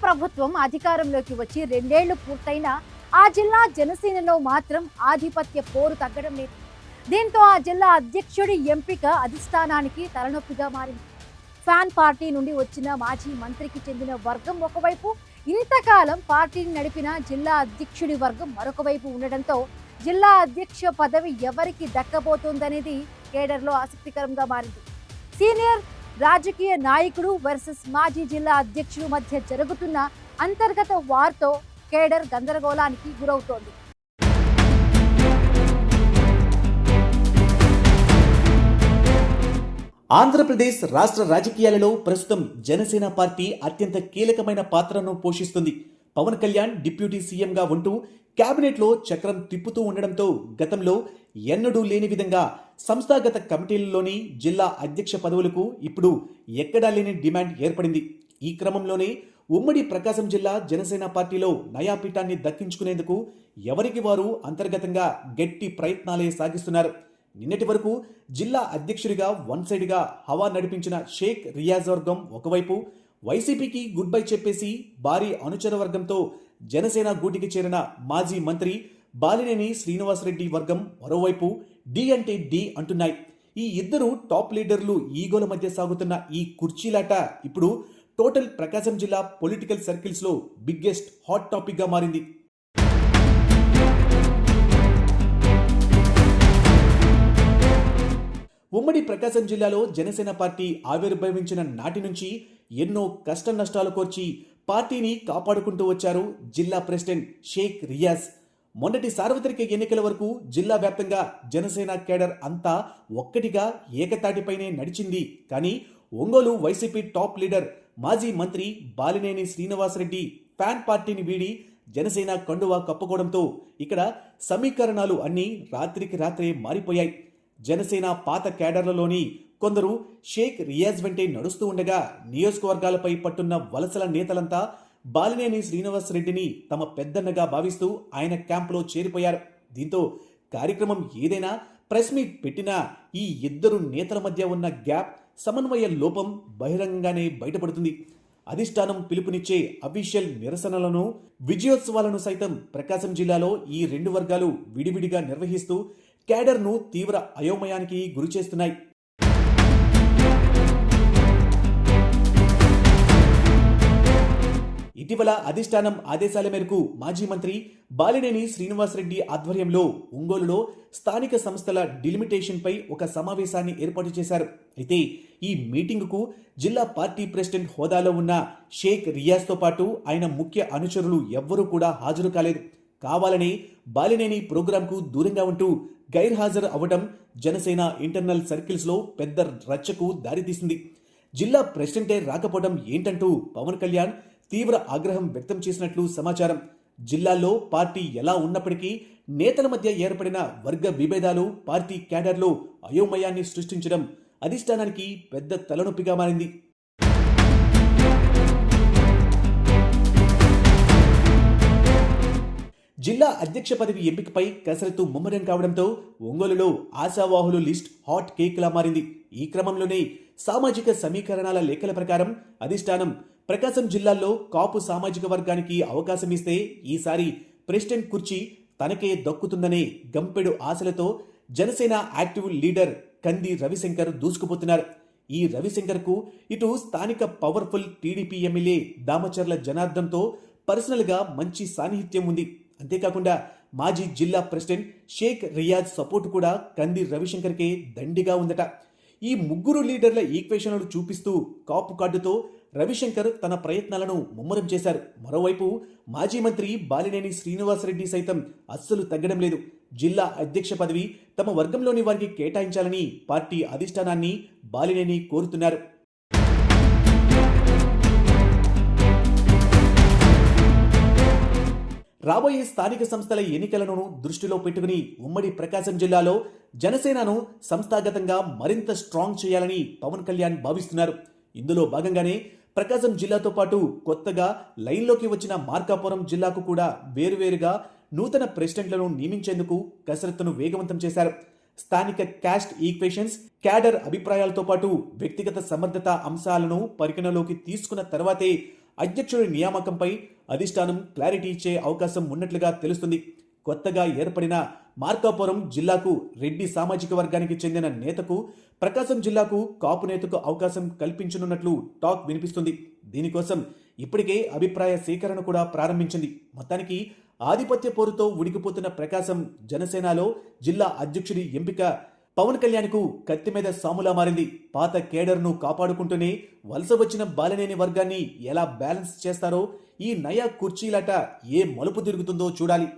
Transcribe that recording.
ప్రభుత్వం అధికారంలోకి వచ్చి 2 ఏళ్లు పూర్తయినా ఆ జిల్లా జనసేనలో మాత్రం ఆధిపత్య పోరు తగ్గడం లేదు. దీంతో ఆ జిల్లా అధ్యక్షుడి ఎంపిక అధిష్టానానికి తలనొప్పిగా మారింది. ఫ్యాన్ పార్టీ నుండి వచ్చిన మాజీ మంత్రికి చెందిన వర్గం ఒకవైపు, ఇంతకాలం పార్టీని నడిపిన జిల్లా అధ్యక్షుడి వర్గం మరొక వైపు ఉండడంతో జిల్లా అధ్యక్ష పదవి ఎవరికి దక్కబోతోందనేది కేడర్లో ఆసక్తికరంగా మారింది. సీనియర్ రాజకీయ నాయకుడు వర్సెస్ మాజీ జిల్లా అధ్యక్షుడు మధ్య జరుగుతున్న అంతర్గత వార్తో కేడర్ గందరగోళానికి గురవుతోంది. ఆంధ్రప్రదేశ్ రాష్ట్ర రాజకీయాలలో ప్రస్తుతం జనసేన పార్టీ అత్యంత కీలకమైన పాత్రను పోషిస్తుంది. పవన్ కళ్యాణ్ డిప్యూటీ సీఎంగా ఉంటూ కేబినెట్లో చక్రం తిప్పుతూ ఉండడంతో గతంలో ఎన్నడూ లేని విధంగా సంస్థాగత కమిటీలలోని జిల్లా అధ్యక్ష పదవులకు ఇప్పుడు ఎక్కడా లేని డిమాండ్ ఏర్పడింది. ఈ క్రమంలోనే ఉమ్మడి ప్రకాశం జిల్లా జనసేన పార్టీలో నయాపీఠాన్ని దక్కించుకునేందుకు ఎవరికి వారు అంతర్గతంగా గట్టి ప్రయత్నాలే సాగిస్తున్నారు. నిన్నటి వరకు జిల్లా అధ్యక్షుడిగా వన్ సైడ్గా హవా నడిపించిన షేక్ రియాజ్ వర్గం ఒకవైపు, వైసీపీకి గుడ్ బై చెప్పేసి భారీ అనుచర వర్గంతో జనసేన గూటికి చేరిన మాజీ మంత్రి బాలినేని శ్రీనివాసరెడ్డి వర్గం మరోవైపు డి అంటే డి అంటున్నాయి. ఈ ఇద్దరు టాప్ లీడర్లు ఈగోల మధ్య సాగుతున్న ఈ కుర్చీలాట ఇప్పుడు టోటల్ ప్రకాశం జిల్లా పొలిటికల్ సర్కిల్స్లో బిగ్గెస్ట్ హాట్ టాపిక్గా మారింది. ఉమ్మడి ప్రకాశం జిల్లాలో జనసేన పార్టీ ఆవిర్భవించిన నాటి నుంచి ఎన్నో కష్ట నష్టాలు కోర్చి పార్టీని కాపాడుకుంటూ వచ్చారు జిల్లా ప్రెసిడెంట్ షేక్ రియాజ్. మొన్నటి సార్వత్రిక ఎన్నికల వరకు జిల్లా వ్యాప్తంగా జనసేన కేడర్ అంతా ఒక్కటిగా ఏకతాటిపైనే నడిచింది. కానీ ఒంగోలు వైసీపీ టాప్ లీడర్ మాజీ మంత్రి బాలినేని శ్రీనివాసరెడ్డి ఫ్యాన్ పార్టీని వీడి జనసేన కండువా కప్పుకోవడంతో ఇక్కడ సమీకరణాలు అన్నీ రాత్రికి రాత్రే మారిపోయాయి. జనసేన పాత కేడర్లలోని కొందరు షేక్ రియాజ్ వెంటే నడుస్తూ ఉండగా నియోజకవర్గాలపై పట్టున్న వలసల నేతలంతా బాలినేని శ్రీనివాసరెడ్డిని తమ పెద్దన్నగా భావిస్తూ ఆయన క్యాంపులో చేరిపోయారు. దీంతో కార్యక్రమం ఏదైనా ప్రెస్ మీట్ పెట్టినా ఈ ఇద్దరు నేతల మధ్య ఉన్న గ్యాప్, సమన్వయ లోపం బహిరంగంగానే బయటపడుతుంది. అధిష్టానం పిలుపునిచ్చే అఫీషియల్ నిరసనలను, విజయోత్సవాలను సైతం ప్రకాశం జిల్లాలో ఈ రెండు వర్గాలు విడివిడిగా నిర్వహిస్తూ కేడర్ను తీవ్ర అయోమయానికి గురిచేస్తున్నాయి. ఇటీవల అధిష్టానం ఆదేశాల మేరకు మాజీ మంత్రి బాలినేని శ్రీనివాసరెడ్డి ఆధ్వర్యంలో ఒంగోలులో స్థానిక సంస్థల డిలిమిటేషన్పై ఒక సమావేశాన్ని ఏర్పాటు చేశారు. అయితే ఈ మీటింగుకు జిల్లా పార్టీ ప్రెసిడెంట్ హోదాలో ఉన్న షేక్ రియాజ్తో పాటు ఆయన ముఖ్య అనుచరులు ఎవ్వరూ కూడా హాజరు కాలేదు. కావాలని బాలినేని ప్రోగ్రాంకు దూరంగా ఉంటూ గైర్హాజరు అవ్వడం జనసేన ఇంటర్నల్ సర్కిల్స్లో పెద్ద రచ్చకు దారితీసింది. జిల్లా ప్రెసిడెంటే రాకపోవడం ఏంటంటూ పవన్ కళ్యాణ్ తీవ్ర ఆగ్రహం వ్యక్తం చేసినట్లు సమాచారం. జిల్లాలో పార్టీ ఎలా ఉన్నప్పటికీ నేతల మధ్య ఏర్పడిన వర్గ విభేదాలు పార్టీ క్యాడర్లో అయోమయాన్ని సృష్టించడం అధిష్టానానికి పెద్ద తలనొప్పిగా మారింది. జిల్లా అధ్యక్ష పదవి ఎంపికపై కసరత్తు ముమ్మరం కావడంతో ఒంగోలులో ఆశావాహులు లిస్ట్ హాట్ కేక్లా మారింది. ఈ క్రమంలోనే సామాజిక సమీకరణాల లెక్కల ప్రకారం అధిష్టానం ప్రకాశం జిల్లాలో కాపు సామాజిక వర్గానికి అవకాశం ఇస్తే ఈసారి ప్రెసిడెంట్ కుర్చీ తనకే దక్కుతుందనే గంపెడు ఆశలతో జనసేన యాక్టివ్ లీడర్ కంది రవిశంకర్ దూసుకుపోతున్నారు. ఈ రవిశంకర్కు ఇటు స్థానిక పవర్ఫుల్ టీడీపీ ఎమ్మెల్యే దామచర్ల జనార్దన్తో పర్సనల్గా మంచి సాన్నిహిత్యం ఉంది. అంతేకాకుండా మాజీ జిల్లా ప్రెసిడెంట్ షేక్ రియాజ్ సపోర్టు కూడా కంది రవిశంకర్కే దండిగా ఉందట. ఈ ముగ్గురు లీడర్ల ఈక్వేషన్లను చూపిస్తూ కాపు కార్డుతో రవిశంకర్ తన ప్రయత్నాలను ముమ్మరం చేశారు. మరోవైపు మాజీ మంత్రి బాలినేని శ్రీనివాసరెడ్డి సైతం అస్సలు తగ్గడం లేదు. జిల్లా అధ్యక్ష పదవి తమ వర్గంలోని వారికి కేటాయించాలని పార్టీ అధిష్టానాన్ని బాలినేని కోరుతున్నారు. రాబోయే స్థానిక సంస్థల ఎన్నికలను దృష్టిలో పెట్టుకుని ఉమ్మడి ప్రకాశం జిల్లాలో జనసేనను సంస్థాగతంగా మరింత స్ట్రాంగ్ చేయాలని పవన్ కళ్యాణ్ భావిస్తున్నారు. ఇందులో భాగంగానే ప్రకాశం జిల్లాతో పాటు కొత్తగా లైన్లోకి వచ్చిన మార్కాపురం జిల్లాకు కూడా వేరువేరుగా నూతన ప్రెసిడెంట్లను నియమించేందుకు కసరత్తును వేగవంతం చేశారు. స్థానిక క్యాస్ట్ ఈక్వేషన్స్, క్యాడర్ అభిప్రాయాలతో పాటు వ్యక్తిగత సమర్థత అంశాలను పరిగణలోకి తీసుకున్న తర్వాతే అధ్యక్షుడి నియామకంపై అధిష్టానం క్లారిటీ ఇచ్చే అవకాశం ఉన్నట్లుగా తెలుస్తుంది. కొత్తగా ఏర్పడిన మార్కాపురం జిల్లాకు రెడ్డి సామాజిక వర్గానికి చెందిన నేతకు, ప్రకాశం జిల్లాకు కాపు నేతకు అవకాశం కల్పించనున్నట్లు టాక్ వినిపిస్తుంది. దీనికోసం ఇప్పటికే అభిప్రాయ సేకరణ కూడా ప్రారంభించింది. మొత్తానికి ఆధిపత్య పోరుతో ఉడికిపోతున్న ప్రకాశం జనసేనలో జిల్లా అధ్యక్షుడి ఎంపిక పవన్ కళ్యాణ్కు కత్తి మీద సాములా మారింది. పాత కేడర్ను కాపాడుకుంటూనే వలస వచ్చిన బాలినేని వర్గాన్ని ఎలా బ్యాలెన్స్ చేస్తారో, ఈ నయా కుర్చీలాట ఏ మలుపు తిరుగుతుందో చూడాలి.